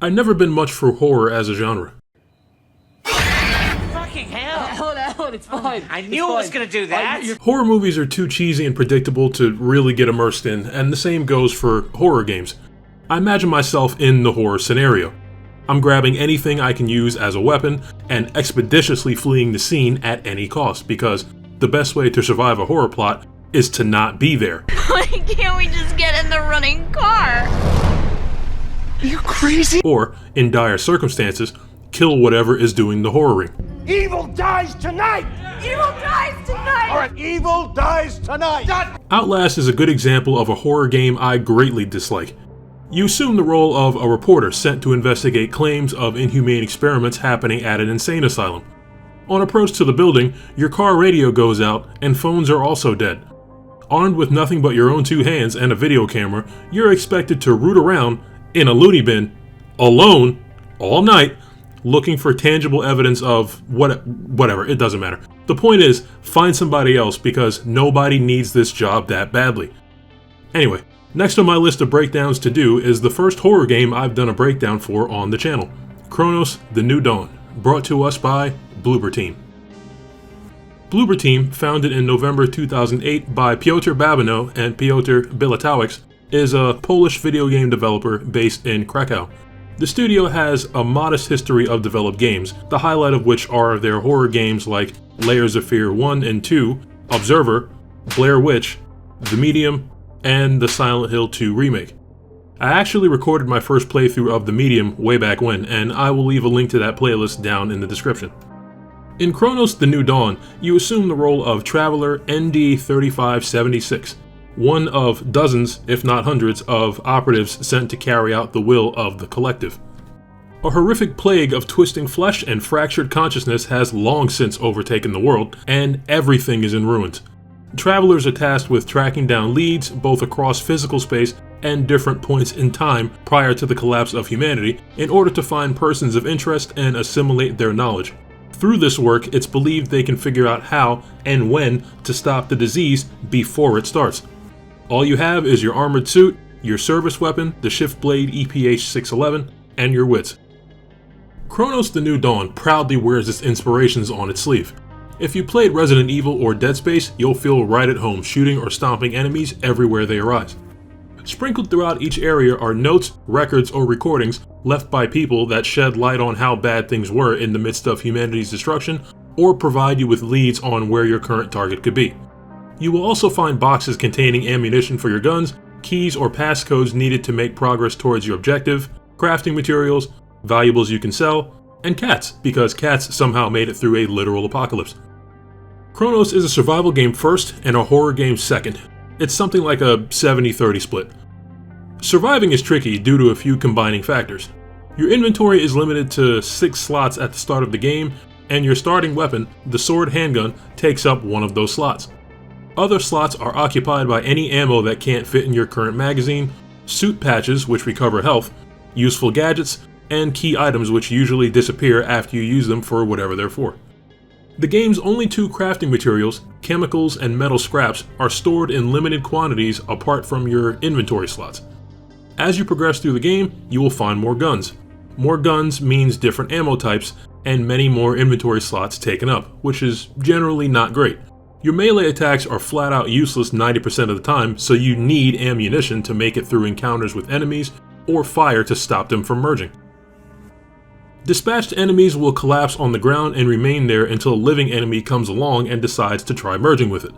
I've never been much for horror as a genre. Fucking hell! Hold on, it's fine. I knew it was gonna do that! Horror movies are too cheesy and predictable to really get immersed in, and the same goes for horror games. I imagine myself in the horror scenario. I'm grabbing anything I can use as a weapon and expeditiously fleeing the scene at any cost, because the best way to survive a horror plot is to not be there. Why can't we just get in the running car? Are you crazy? Or, in dire circumstances, kill whatever is doing the horroring. Evil dies tonight! Evil dies tonight! Alright, evil dies tonight! Outlast is a good example of a horror game I greatly dislike. You assume the role of a reporter sent to investigate claims of inhumane experiments happening at an insane asylum. On approach to the building, your car radio goes out and phones are also dead. Armed with nothing but your own two hands and a video camera, you're expected to root around in a loony bin, alone, all night, looking for tangible evidence of whatever, it doesn't matter. The point is, find somebody else because nobody needs this job that badly. Anyway, next on my list of breakdowns to do is the first horror game I've done a breakdown for on the channel, Chronos: The New Dawn, brought to us by Bloober Team. Bloober Team, founded in November 2008 by Piotr Babino and Piotr Bilatowicz, is a Polish video game developer based in Krakow. The studio has a modest history of developed games, the highlight of which are their horror games like Layers of Fear 1 and 2, Observer, Blair Witch, The Medium, and the Silent Hill 2 remake. I actually recorded my first playthrough of The Medium way back when, and I will leave a link to that playlist down in the description. In Chronos: The New Dawn, you assume the role of Traveler ND-3576, one of dozens, if not hundreds, of operatives sent to carry out the will of the Collective. A horrific plague of twisting flesh and fractured consciousness has long since overtaken the world, and everything is in ruins. Travelers are tasked with tracking down leads both across physical space and different points in time prior to the collapse of humanity in order to find persons of interest and assimilate their knowledge. Through this work, it's believed they can figure out how and when to stop the disease before it starts. All you have is your armored suit, your service weapon, the Shiftblade EPH-611, and your wits. Chronos: The New Dawn proudly wears its inspirations on its sleeve. If you played Resident Evil or Dead Space, you'll feel right at home shooting or stomping enemies everywhere they arise. Sprinkled throughout each area are notes, records, or recordings left by people that shed light on how bad things were in the midst of humanity's destruction, or provide you with leads on where your current target could be. You will also find boxes containing ammunition for your guns, keys or passcodes needed to make progress towards your objective, crafting materials, valuables you can sell, and cats, because cats somehow made it through a literal apocalypse. Chronos is a survival game first and a horror game second. It's something like a 70-30 split. Surviving is tricky due to a few combining factors. Your inventory is limited to 6 slots at the start of the game, and your starting weapon, the sword handgun, takes up one of those slots. Other slots are occupied by any ammo that can't fit in your current magazine, suit patches which recover health, useful gadgets, and key items which usually disappear after you use them for whatever they're for. The game's only 2 crafting materials, chemicals and metal scraps, are stored in limited quantities apart from your inventory slots. As you progress through the game, you will find more guns. More guns means different ammo types and many more inventory slots taken up, which is generally not great. Your melee attacks are flat out useless 90% of the time, so you need ammunition to make it through encounters with enemies or fire to stop them from merging. Dispatched enemies will collapse on the ground and remain there until a living enemy comes along and decides to try merging with it.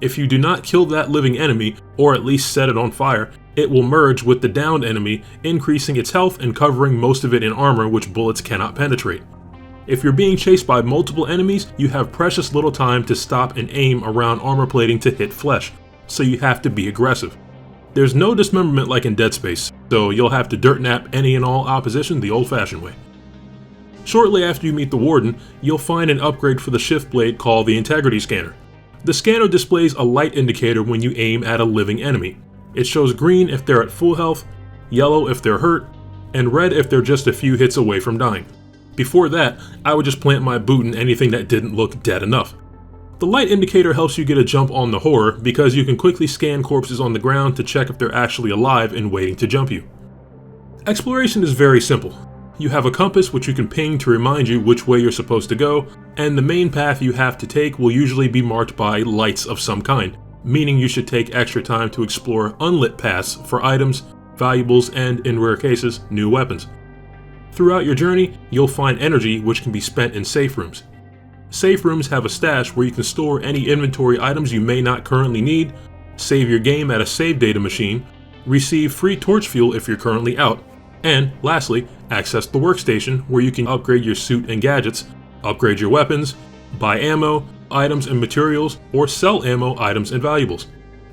If you do not kill that living enemy, or at least set it on fire, it will merge with the downed enemy, increasing its health and covering most of it in armor which bullets cannot penetrate. If you're being chased by multiple enemies, you have precious little time to stop and aim around armor plating to hit flesh, so you have to be aggressive. There's no dismemberment like in Dead Space, so you'll have to dirt nap any and all opposition the old-fashioned way. Shortly after you meet the Warden, you'll find an upgrade for the Shiftblade called the Integrity Scanner. The scanner displays a light indicator when you aim at a living enemy. It shows green if they're at full health, yellow if they're hurt, and red if they're just a few hits away from dying. Before that, I would just plant my boot in anything that didn't look dead enough. The light indicator helps you get a jump on the horror because you can quickly scan corpses on the ground to check if they're actually alive and waiting to jump you. Exploration is very simple. You have a compass which you can ping to remind you which way you're supposed to go, and the main path you have to take will usually be marked by lights of some kind, meaning you should take extra time to explore unlit paths for items, valuables, and, in rare cases, new weapons. Throughout your journey, you'll find energy which can be spent in safe rooms. Safe rooms have a stash where you can store any inventory items you may not currently need, save your game at a save data machine, receive free torch fuel if you're currently out, and, lastly, access the workstation where you can upgrade your suit and gadgets, upgrade your weapons, buy ammo, items and materials, or sell ammo, items, and valuables.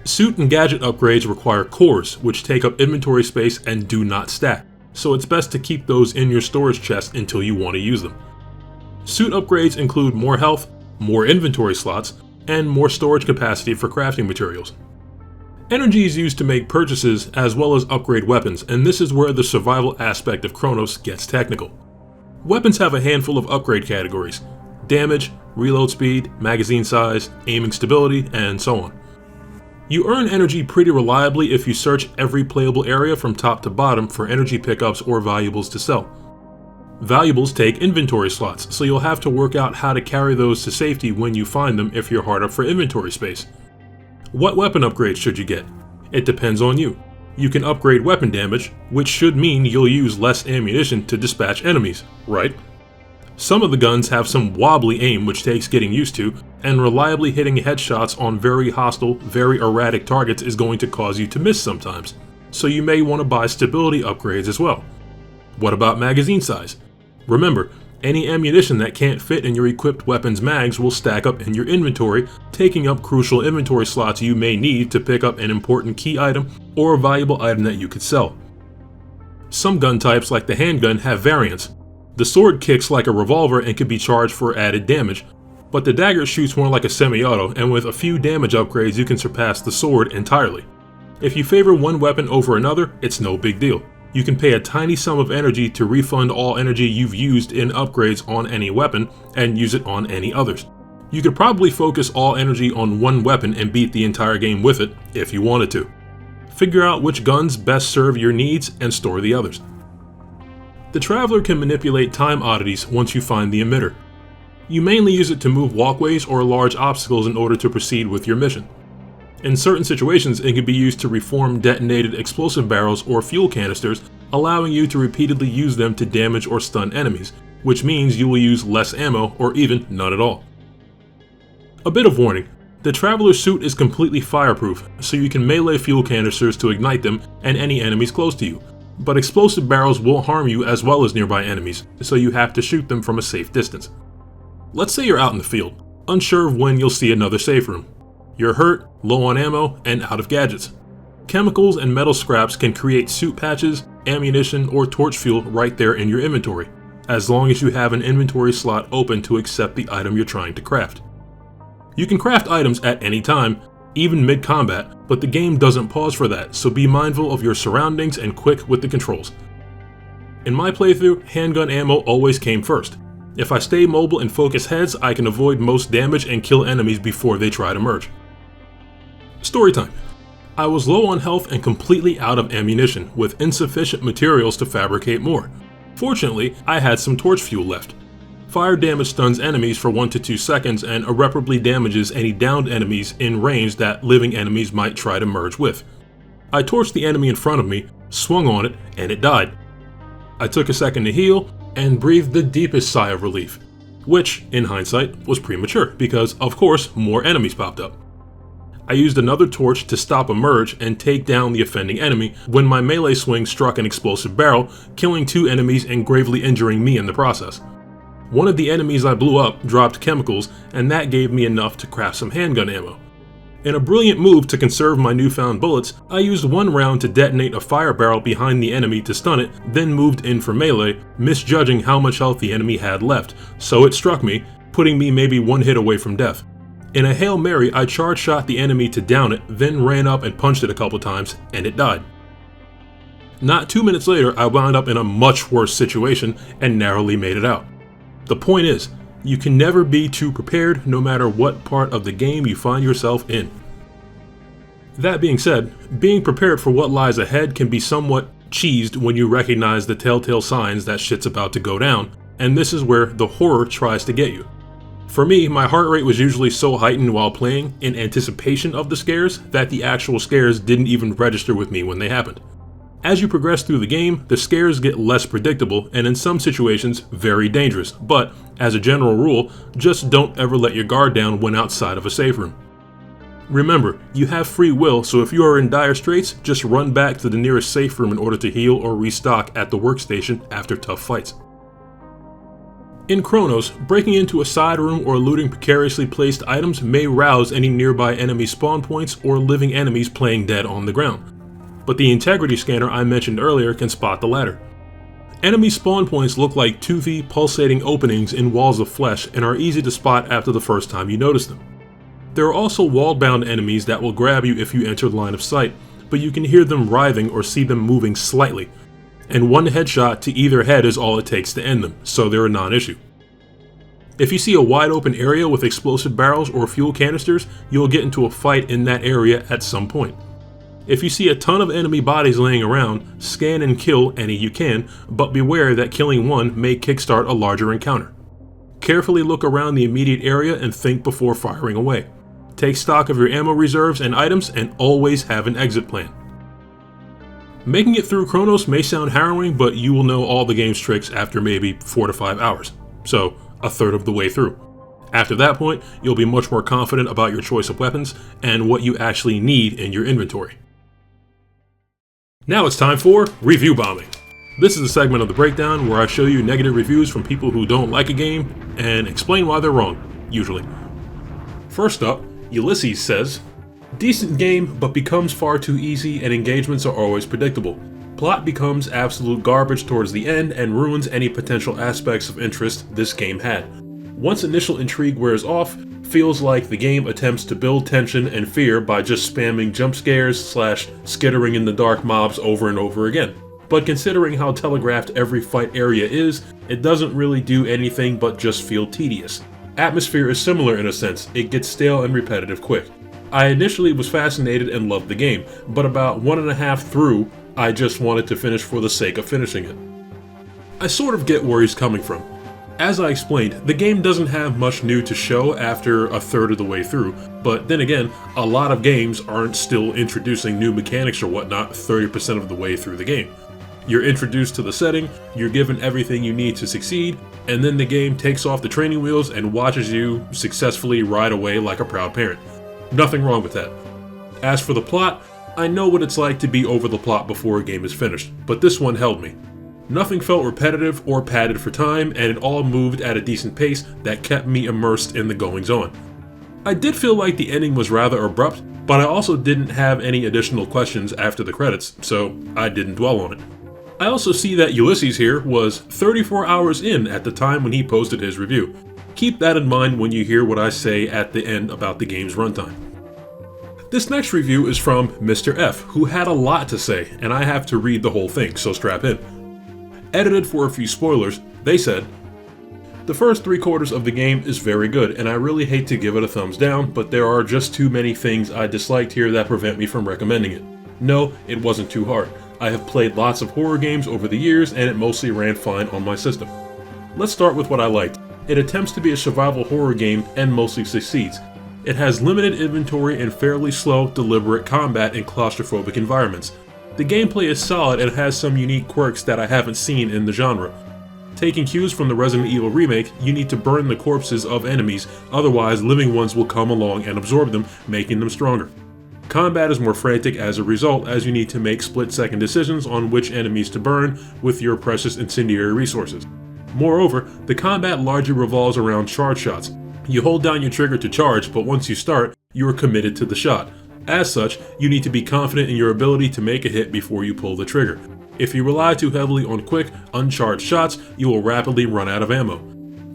Suit and gadget upgrades require cores, which take up inventory space and do not stack, so it's best to keep those in your storage chest until you want to use them. Suit upgrades include more health, more inventory slots, and more storage capacity for crafting materials. Energy is used to make purchases as well as upgrade weapons, and this is where the survival aspect of Chronos gets technical. Weapons have a handful of upgrade categories: damage, reload speed, magazine size, aiming stability, and so on. You earn energy pretty reliably if you search every playable area from top to bottom for energy pickups or valuables to sell. Valuables take inventory slots, so you'll have to work out how to carry those to safety when you find them if you're hard up for inventory space. What weapon upgrades should you get? It depends on you. You can upgrade weapon damage, which should mean you'll use less ammunition to dispatch enemies, right? Some of the guns have some wobbly aim which takes getting used to, and reliably hitting headshots on very hostile, very erratic targets is going to cause you to miss sometimes, so you may want to buy stability upgrades as well. What about magazine size? Remember, any ammunition that can't fit in your equipped weapon's mags will stack up in your inventory, taking up crucial inventory slots you may need to pick up an important key item or a valuable item that you could sell. Some gun types like the handgun have variants. The sword kicks like a revolver and can be charged for added damage, but the dagger shoots more like a semi-auto, and with a few damage upgrades you can surpass the sword entirely. If you favor one weapon over another, it's no big deal. You can pay a tiny sum of energy to refund all energy you've used in upgrades on any weapon and use it on any others. You could probably focus all energy on one weapon and beat the entire game with it if you wanted to. Figure out which guns best serve your needs and store the others. The Traveler can manipulate time oddities once you find the emitter. You mainly use it to move walkways or large obstacles in order to proceed with your mission. In certain situations, it can be used to reform detonated explosive barrels or fuel canisters, allowing you to repeatedly use them to damage or stun enemies, which means you will use less ammo or even none at all. A bit of warning: the Traveler's suit is completely fireproof, so you can melee fuel canisters to ignite them and any enemies close to you, but explosive barrels will harm you as well as nearby enemies, so you have to shoot them from a safe distance. Let's say you're out in the field, unsure of when you'll see another safe room. You're hurt, low on ammo, and out of gadgets. Chemicals and metal scraps can create suit patches, ammunition, or torch fuel right there in your inventory, as long as you have an inventory slot open to accept the item you're trying to craft. You can craft items at any time, even mid-combat, but the game doesn't pause for that, so be mindful of your surroundings and quick with the controls. In my playthrough, handgun ammo always came first. If I stay mobile and focus heads, I can avoid most damage and kill enemies before they try to merge. Storytime. I was low on health and completely out of ammunition, with insufficient materials to fabricate more. Fortunately, I had some torch fuel left. Fire damage stuns enemies for 1 to 2 seconds and irreparably damages any downed enemies in range that living enemies might try to merge with. I torched the enemy in front of me, swung on it, and it died. I took a second to heal and breathed the deepest sigh of relief, which, in hindsight, was premature because, of course, more enemies popped up. I used another torch to stop a merge and take down the offending enemy when my melee swing struck an explosive barrel, killing 2 enemies and gravely injuring me in the process. One of the enemies I blew up dropped chemicals, and that gave me enough to craft some handgun ammo. In a brilliant move to conserve my newfound bullets, I used 1 round to detonate a fire barrel behind the enemy to stun it, then moved in for melee, misjudging how much health the enemy had left, so it struck me, putting me maybe 1 hit away from death. In a Hail Mary, I charge shot the enemy to down it, then ran up and punched it a couple times, and it died. Not 2 minutes later, I wound up in a much worse situation and narrowly made it out. The point is, you can never be too prepared no matter what part of the game you find yourself in. That being said, being prepared for what lies ahead can be somewhat cheesed when you recognize the telltale signs that shit's about to go down, and this is where the horror tries to get you. For me, my heart rate was usually so heightened while playing in anticipation of the scares that the actual scares didn't even register with me when they happened. As you progress through the game, the scares get less predictable and in some situations very dangerous, but as a general rule, just don't ever let your guard down when outside of a safe room. Remember, you have free will, so if you are in dire straits, just run back to the nearest safe room in order to heal or restock at the workstation after tough fights. In Chronos, breaking into a side room or looting precariously placed items may rouse any nearby enemy spawn points or living enemies playing dead on the ground. But the integrity scanner I mentioned earlier can spot the latter. Enemy spawn points look like toothy, pulsating openings in walls of flesh and are easy to spot after the first time you notice them. There are also wall-bound enemies that will grab you if you enter line of sight, but you can hear them writhing or see them moving slightly, and one headshot to either head is all it takes to end them, so they're a non-issue. If you see a wide open area with explosive barrels or fuel canisters, you'll get into a fight in that area at some point. If you see a ton of enemy bodies laying around, scan and kill any you can, but beware that killing one may kickstart a larger encounter. Carefully look around the immediate area and think before firing away. Take stock of your ammo reserves and items and always have an exit plan. Making it through Chronos may sound harrowing, but you will know all the game's tricks after maybe 4 to 5 hours, so a third of the way through. After that point, you'll be much more confident about your choice of weapons and what you actually need in your inventory. Now it's time for Review Bombing. This is a segment of the breakdown where I show you negative reviews from people who don't like a game and explain why they're wrong, usually. First up, Ulysses says, "Decent game, but becomes far too easy and engagements are always predictable. Plot becomes absolute garbage towards the end and ruins any potential aspects of interest this game had. Once initial intrigue wears off, feels like the game attempts to build tension and fear by just spamming jump scares / skittering in the dark mobs over and over again. But considering how telegraphed every fight area is, it doesn't really do anything but just feel tedious. Atmosphere is similar in a sense, it gets stale and repetitive quick. I initially was fascinated and loved the game, but about 1.5 through, I just wanted to finish for the sake of finishing it." I sort of get where he's coming from. As I explained, the game doesn't have much new to show after a third of the way through, but then again, a lot of games aren't still introducing new mechanics or whatnot 30% of the way through the game. You're introduced to the setting, you're given everything you need to succeed, and then the game takes off the training wheels and watches you successfully ride away like a proud parent. Nothing wrong with that. As for the plot, I know what it's like to be over the plot before a game is finished, but this one held me. Nothing felt repetitive or padded for time, and it all moved at a decent pace that kept me immersed in the goings-on. I did feel like the ending was rather abrupt, but I also didn't have any additional questions after the credits, so I didn't dwell on it. I also see that Ulysses here was 34 hours in at the time when he posted his review. Keep that in mind when you hear what I say at the end about the game's runtime. This next review is from Mr. F, who had a lot to say, and I have to read the whole thing, so strap in. Edited for a few spoilers, they said, "The first 3/4 of the game is very good, and I really hate to give it a thumbs down, but there are just too many things I disliked here that prevent me from recommending it. No, it wasn't too hard. I have played lots of horror games over the years, and it mostly ran fine on my system. Let's start with what I liked. It attempts to be a survival horror game and mostly succeeds. It has limited inventory and fairly slow, deliberate combat in claustrophobic environments. The gameplay is solid and has some unique quirks that I haven't seen in the genre. Taking cues from the Resident Evil remake, you need to burn the corpses of enemies, otherwise living ones will come along and absorb them, making them stronger. Combat is more frantic as a result, as you need to make split-second decisions on which enemies to burn with your precious incendiary resources. Moreover, the combat largely revolves around charge shots. You hold down your trigger to charge, but once you start, you are committed to the shot. As such, you need to be confident in your ability to make a hit before you pull the trigger. If you rely too heavily on quick, uncharged shots, you will rapidly run out of ammo.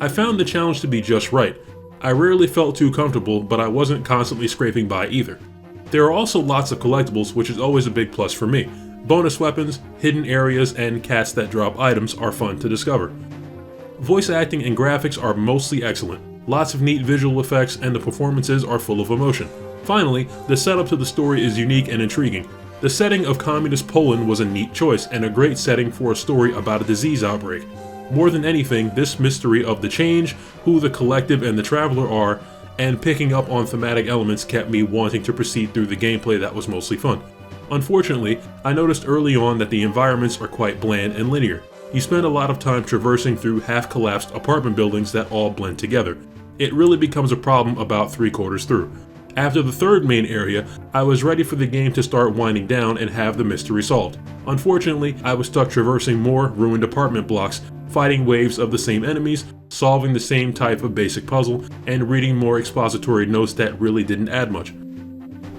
I found the challenge to be just right. I rarely felt too comfortable, but I wasn't constantly scraping by either. There are also lots of collectibles, which is always a big plus for me. Bonus weapons, hidden areas, and cats that drop items are fun to discover. Voice acting and graphics are mostly excellent. Lots of neat visual effects, and the performances are full of emotion. Finally, the setup to the story is unique and intriguing. The setting of communist Poland was a neat choice and a great setting for a story about a disease outbreak. More than anything, this mystery of the change, who the collective and the traveler are, and picking up on thematic elements kept me wanting to proceed through the gameplay that was mostly fun. Unfortunately, I noticed early on that the environments are quite bland and linear. You spend a lot of time traversing through half-collapsed apartment buildings that all blend together. It really becomes a problem about 3/4 through. After the third main area, I was ready for the game to start winding down and have the mystery solved. Unfortunately, I was stuck traversing more ruined apartment blocks, fighting waves of the same enemies, solving the same type of basic puzzle, and reading more expository notes that really didn't add much.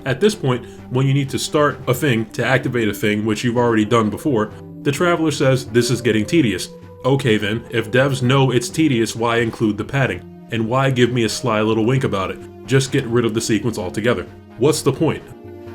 At this point, when you need to start a thing to activate a thing which you've already done before, the traveler says this is getting tedious. Okay then, if devs know it's tedious, why include the padding? And why give me a sly little wink about it? Just get rid of the sequence altogether. What's the point?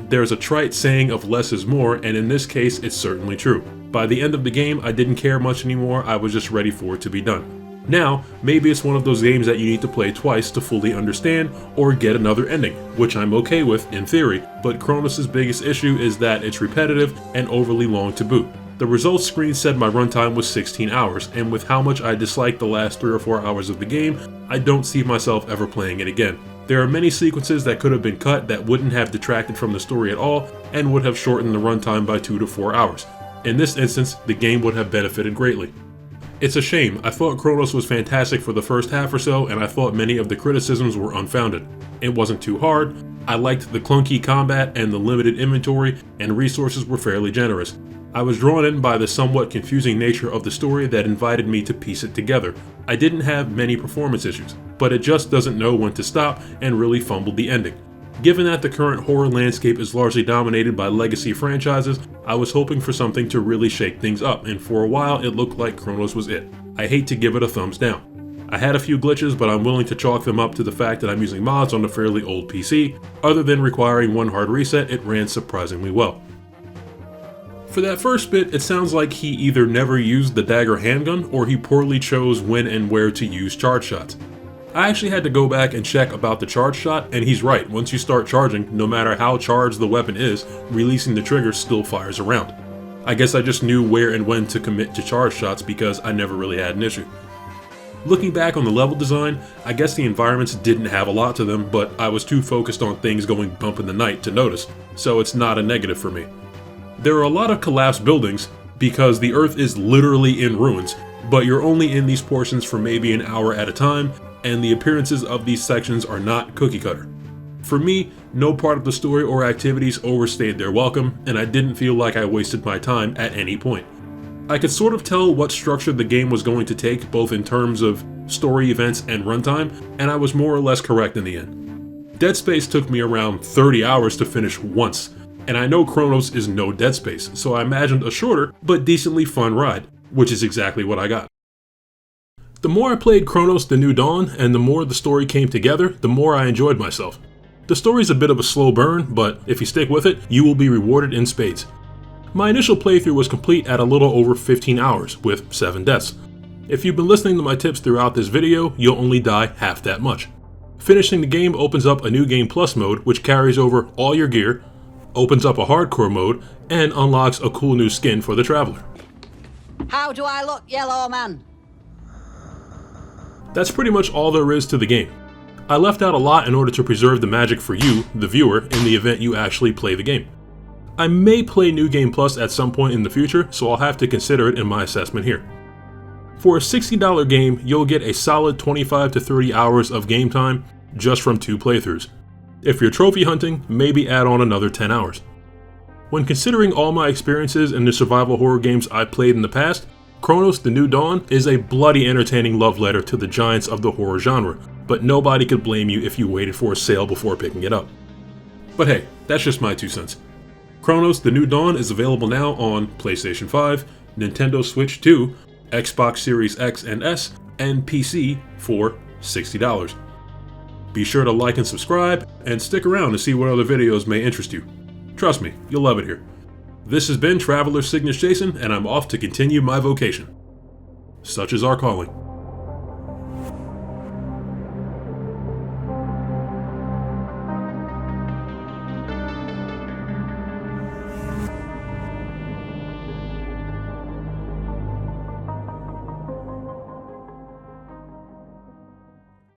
There's a trite saying of less is more, and in this case it's certainly true. By the end of the game, I didn't care much anymore, I was just ready for it to be done. Now, maybe it's one of those games that you need to play twice to fully understand, or get another ending, which I'm okay with in theory, but Chronos' biggest issue is that it's repetitive and overly long to boot. The results screen said my runtime was 16 hours, and with how much I disliked the last 3 or 4 hours of the game, I don't see myself ever playing it again. There are many sequences that could have been cut that wouldn't have detracted from the story at all, and would have shortened the runtime by 2 to 4 hours. In this instance, the game would have benefited greatly. It's a shame. I thought Chronos was fantastic for the first half or so, and I thought many of the criticisms were unfounded. It wasn't too hard, I liked the clunky combat and the limited inventory, and resources were fairly generous. I was drawn in by the somewhat confusing nature of the story that invited me to piece it together. I didn't have many performance issues, but it just doesn't know when to stop and really fumbled the ending. Given that the current horror landscape is largely dominated by legacy franchises, I was hoping for something to really shake things up, and for a while it looked like Chronos was it. I hate to give it a thumbs down. I had a few glitches, but I'm willing to chalk them up to the fact that I'm using mods on a fairly old PC. Other than requiring one hard reset, it ran surprisingly well. For that first bit, it sounds like he either never used the dagger handgun, or he poorly chose when and where to use charge shots. I actually had to go back and check about the charge shot, and he's right, once you start charging, no matter how charged the weapon is, releasing the trigger still fires around. I guess I just knew where and when to commit to charge shots because I never really had an issue. Looking back on the level design, I guess the environments didn't have a lot to them, but I was too focused on things going bump in the night to notice, so it's not a negative for me. There are a lot of collapsed buildings because the earth is literally in ruins, but you're only in these portions for maybe an hour at a time, and the appearances of these sections are not cookie cutter. For me, no part of the story or activities overstayed their welcome, and I didn't feel like I wasted my time at any point. I could sort of tell what structure the game was going to take, both in terms of story events and runtime, and I was more or less correct in the end. Dead Space took me around 30 hours to finish once, and I know Chronos is no Dead Space, so I imagined a shorter but decently fun ride, which is exactly what I got. The more I played Chronos: The New Dawn, and the more the story came together, the more I enjoyed myself. The story's a bit of a slow burn, but if you stick with it, you will be rewarded in spades. My initial playthrough was complete at a little over 15 hours, with 7 deaths. If you've been listening to my tips throughout this video, you'll only die half that much. Finishing the game opens up a New Game Plus mode, which carries over all your gear, opens up a hardcore mode, and unlocks a cool new skin for the Traveler. How do I look, yellow man? That's pretty much all there is to the game. I left out a lot in order to preserve the magic for you, the viewer, in the event you actually play the game. I may play New Game Plus at some point in the future, so I'll have to consider it in my assessment here. For a $60 game, you'll get a solid 25 to 30 hours of game time just from 2 playthroughs. If you're trophy hunting, maybe add on another 10 hours. When considering all my experiences in the survival horror games I've played in the past, Chronos: The New Dawn is a bloody entertaining love letter to the giants of the horror genre, but nobody could blame you if you waited for a sale before picking it up. But hey, that's just my 2 cents. Chronos: The New Dawn is available now on PlayStation 5, Nintendo Switch 2, Xbox Series X and S, and PC for $60. Be sure to like and subscribe, and stick around to see what other videos may interest you. Trust me, you'll love it here. This has been Traveler Cygnus Jason, and I'm off to continue my vocation. Such is our calling.